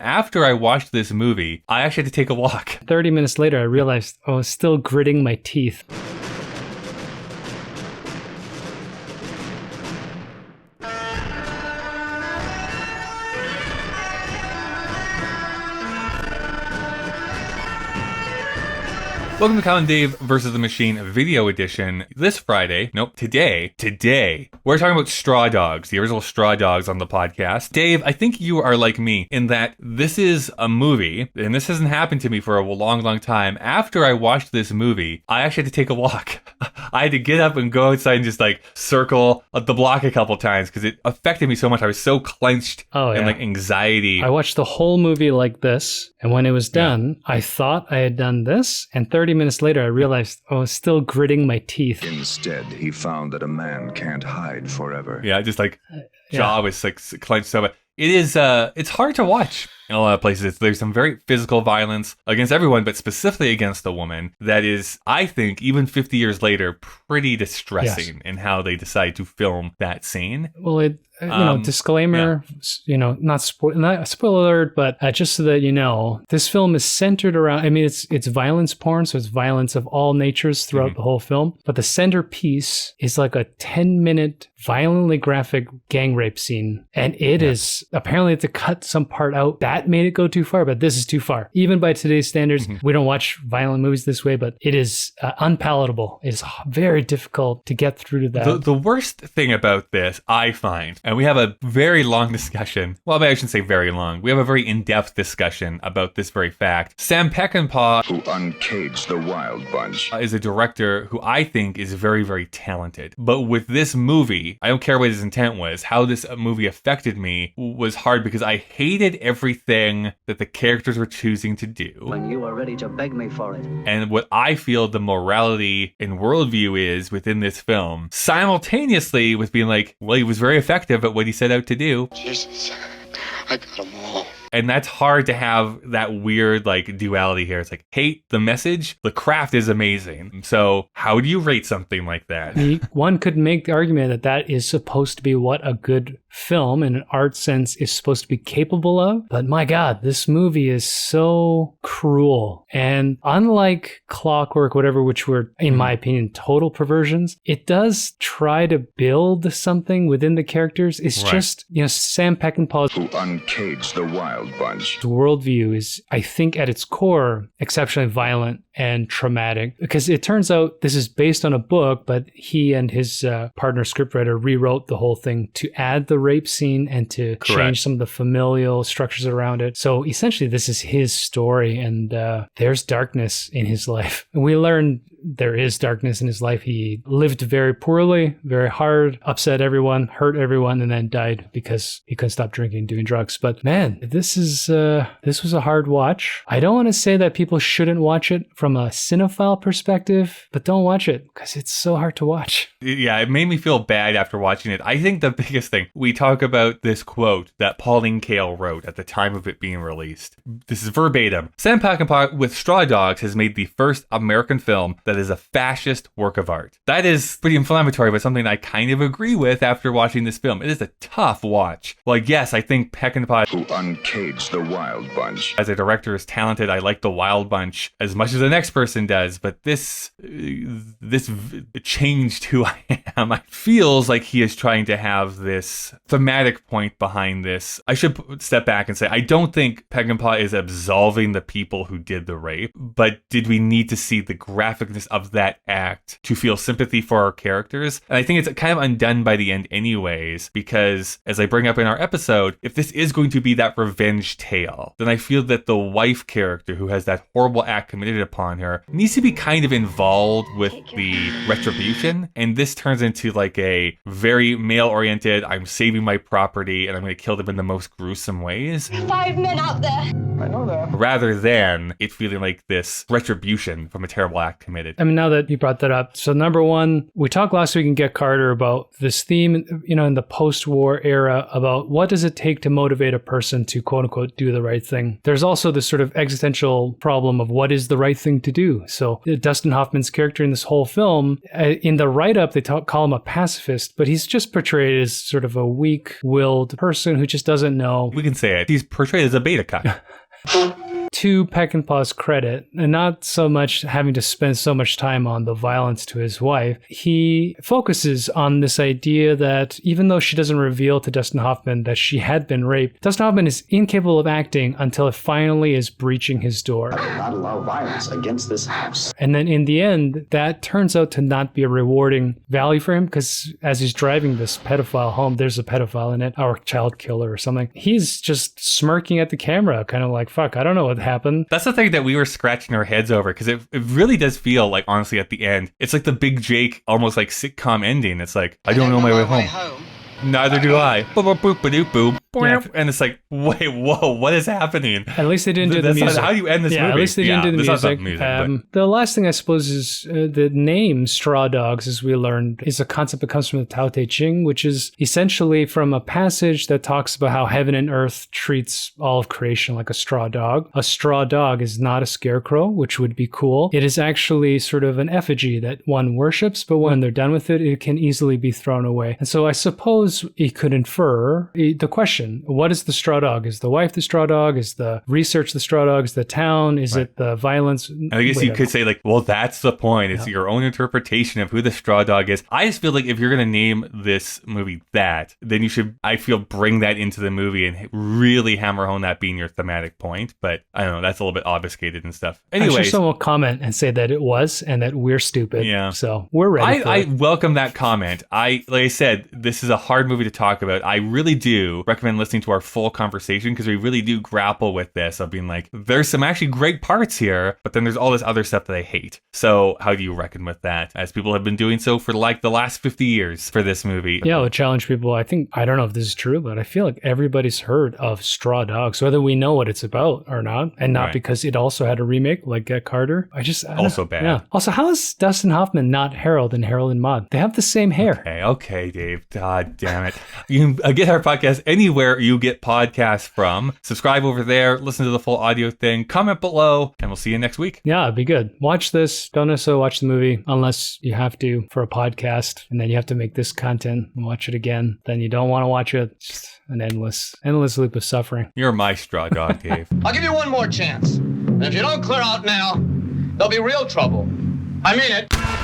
after I watched this movie, I actually had to take a walk. 30 minutes later, I realized I was still gritting my teeth. Welcome to Colin Dave versus the Machine video edition. Today, we're talking about Straw Dogs, the original Straw Dogs on the podcast. Dave, I think you are like me in that this is a movie, and this hasn't happened to me for a long, long time. After I watched this movie, I actually had to take a walk. I had to get up and go outside and just circle the block a couple times because it affected me so much. I was so clenched and anxiety. I watched the whole movie like this, and when it was done, I thought I had done this, and 30 minutes later, I realized I was still gritting my teeth. Instead, he found that a man can't hide forever. Yeah, just jaw was clenched so much. It is, it's hard to watch in a lot of places. There's some very physical violence against everyone, but specifically against a woman that is, I think, even 50 years later, pretty distressing in how they decide to film that scene. Well, disclaimer, not spoiler alert, but just so that you know, this film is centered around, it's violence porn, so it's violence of all natures throughout the whole film, but the centerpiece is like a 10-minute violently graphic gang rape scene, and it is, apparently to cut some part out, that made it go too far, but this is too far. Even by today's standards, we don't watch violent movies this way, but it is unpalatable. It is very difficult to get through to that. The worst thing about this, I find, and we have a very long discussion. Well, I shouldn't say very long. We have a very in-depth discussion about this very fact. Sam Peckinpah, who uncaged the Wild Bunch, is a director who I think is very, very talented. But with this movie, I don't care what his intent was. How this movie affected me was hard because I hated everything that the characters were choosing to do. When you are ready to beg me for it. And what I feel the morality and worldview is within this film, simultaneously with being he was very effective at what he set out to do. Jesus, I got them all. And that's hard to have that weird duality here. It's hate the message, the craft is amazing. So how do you rate something like that? One could make the argument that is supposed to be what a good film in an art sense is supposed to be capable of. But my God, this movie is so cruel. And unlike Clockwork, whatever, which were, in my opinion, total perversions, it does try to build something within the characters. It's just, Sam Peckinpah, who uncaged the Wild Bunch. The worldview is, I think, at its core, exceptionally violent and traumatic, because it turns out this is based on a book, but he and his partner scriptwriter rewrote the whole thing to add the rape scene and to change some of the familial structures around it. So essentially, this is his story, and there's darkness in his life. And we learn there is darkness in his life. He lived very poorly, very hard, upset everyone, hurt everyone, and then died because he couldn't stop drinking and doing drugs. But man, this was a hard watch. I don't want to say that people shouldn't watch it from a cinephile perspective, but don't watch it because it's so hard to watch. Yeah, it made me feel bad after watching it. I think the biggest thing, we talk about this quote that Pauline Kael wrote at the time of it being released. This is verbatim. Sam Peckinpah with Straw Dogs has made the first American film that is a fascist work of art. That is pretty inflammatory, but something I kind of agree with after watching this film. It is a tough watch. Yes, I think Peckinpah, who uncaged the Wild Bunch, as a director, is talented. I like the Wild Bunch as much as the next person does, but this changed who I am. It feels like he is trying to have this thematic point behind this. I should step back and say, I don't think Peckinpah is absolving the people who did the rape, but did we need to see the graphicness of that act to feel sympathy for our characters? And I think it's kind of undone by the end anyways, because as I bring up in our episode, if this is going to be that revenge tale, then I feel that the wife character who has that horrible act committed upon her needs to be kind of involved with the retribution. And this turns into a very male-oriented, I'm saving my property and I'm going to kill them in the most gruesome ways. 5 men out there. I know that. Rather than it feeling like this retribution from a terrible act committed. Now that you brought that up, so number one, we talked last week in Get Carter about this theme, in the post-war era about what does it take to motivate motivate a person to quote unquote do the right thing. There's also this sort of existential problem of what is the right thing to do. So Dustin Hoffman's character in this whole film, in the write-up, they call him a pacifist, but he's just portrayed as sort of a weak-willed person who just doesn't know. We can say it. He's portrayed as a beta cuck. To Peckinpah's credit, and not so much having to spend so much time on the violence to his wife, he focuses on this idea that even though she doesn't reveal to Dustin Hoffman that she had been raped, Dustin Hoffman is incapable of acting until it finally is breaching his door. I will not allow violence against this house. And then in the end, that turns out to not be a rewarding value for him, because as he's driving this pedophile home, there's a pedophile in it, or child killer or something. He's just smirking at the camera, kind of like, fuck, I don't know what happened. That's the thing that we were scratching our heads over, because it really does feel like, honestly, at the end, it's like the Big Jake, almost like sitcom ending. It's like, I don't know my way home. Neither do I. Boop, boop, boop, boop, boop. And it's like, wait, whoa, what is happening? At least they didn't do the music. How do you end this movie? At least they didn't do the music. But... The last thing, I suppose, is the name Straw Dogs, as we learned, is a concept that comes from the Tao Te Ching, which is essentially from a passage that talks about how heaven and earth treats all of creation like a straw dog. A straw dog is not a scarecrow, which would be cool. It is actually sort of an effigy that one worships, but when they're done with it, it can easily be thrown away. And so I suppose it could infer the question, what is the straw dog? Is the wife the straw dog? Is the research the straw dog? Is the town? Is it the violence? I guess you could say, like, well, that's the point. It's your own interpretation of who the straw dog is. I just feel like if you're going to name this movie that, then you should, I feel, bring that into the movie and really hammer home that being your thematic point. But I don't know, that's a little bit obfuscated and stuff. Anyways, I'm sure someone will comment and say that it was and that we're stupid. Yeah. So we're ready for it. I welcome that comment. Like I said, this is a hard movie to talk about. I really do recommend listening to our full conversation, because we really do grapple with this of being like, there's some actually great parts here, but then there's all this other stuff that I hate. So how do you reckon with that, as people have been doing so for like the last 50 years for this movie? Yeah, we'll challenge people. I don't know if this is true, but I feel like everybody's heard of Straw Dogs, whether we know what it's about or not, and not because it also had a remake like Get Carter. Also bad. Yeah. Also, how is Dustin Hoffman not Harold in Harold and Maude? They have the same hair. Okay, Dave. God damn it. You can get our podcast anywhere you get podcasts from. Subscribe over there. Listen to the full audio thing. Comment below, and we'll see you next week. Yeah, it'd be good. Watch this. Don't necessarily watch the movie unless you have to for a podcast, and then you have to make this content and watch it again. Then you don't want to watch it. Just an endless loop of suffering. You're my straw dog, Dave. I'll give you one more chance. And if you don't clear out now, there'll be real trouble. I mean it.